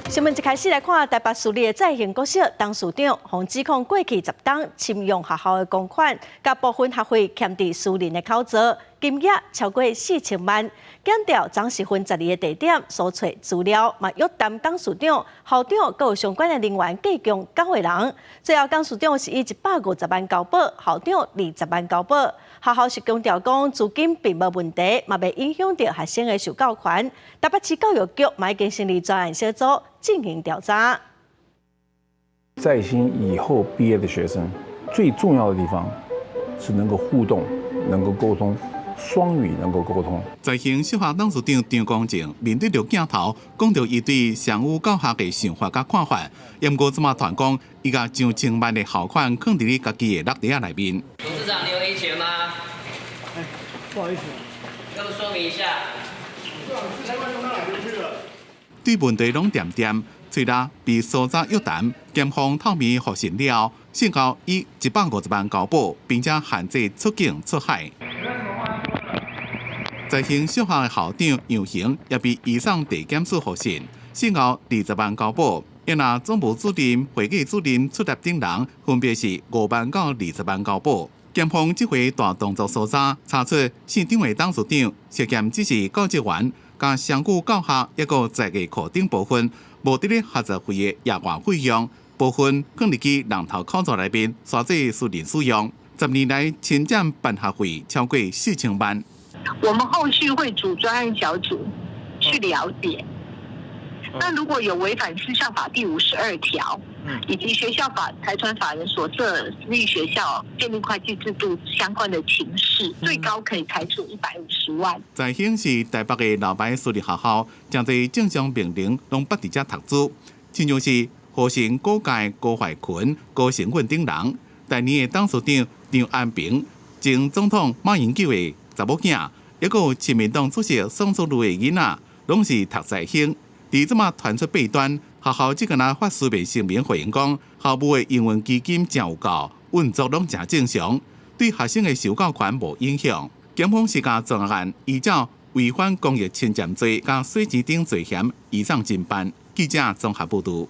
新闻一开始来看，台北市立的在刑国小当市长，洪指控过去10档侵用学校的公款，甲部分学费欠伫私人的口座，金额超过4000万。检调张时芬12个地点所找资料，嘛约谈当市长、校长，佮有相关的人员计共9个人。最后，当市长是以150万交保，校长20万交保。学校是强调讲资金并无问题，嘛未影响到学生的受教权。台北市教育局嘛已经成立专案小组进行调查。在新以后毕业的学生，最重要的地方是能够互动，能够沟通。双语能够沟通。在刑小学董事长张光正面对着镜头，讲到伊对尚有教学的想法甲看法。不过，这么团讲，伊甲上千万的校款放伫咧家己的落地内面。董事长，你有理解吗？不好意思，跟我说明一下。3万多到哪边去了？对问题拢点点，虽然被所长约谈，检方透明核实了，幸好以150万交保，并且限制出境出海。在刑小学的校长杨行也被移送地检署核实，幸好20万交保。因那总务主任、会计主任出入等人，分别是5万到20万交保。检方这回大动作搜查，查出县长的董事长涉嫌只是教职员，甲上古教学一个在个课顶部分，无伫咧学习费的额外费用，部分放入去人头口座内面，刷做私人使用。10年来，侵占办学费超过4000万。我们后续会组专案小组去了解。那如果有违反私校法第52条，以及学校法财团法人所设私立学校建立会计制度相关的情事，最高可以裁处150万。在刑是台北的老牌私立学校，真侪正常病人拢捌伫遮读书，亲像是何成、高介、高怀群、高成运等人。第年的董事长张安平，前总统马英九的查某囝，也有亲民党主席宋楚瑜的囡仔，拢是读在兴。伫这么传出弊端，学校只敢发书面声明回应讲，校务的营运基金真有够，运作拢真正常，对学生的受教权无影响。检方是甲专案依照违反公益侵占罪、甲洗钱等罪嫌移送侦办。记者综合报道。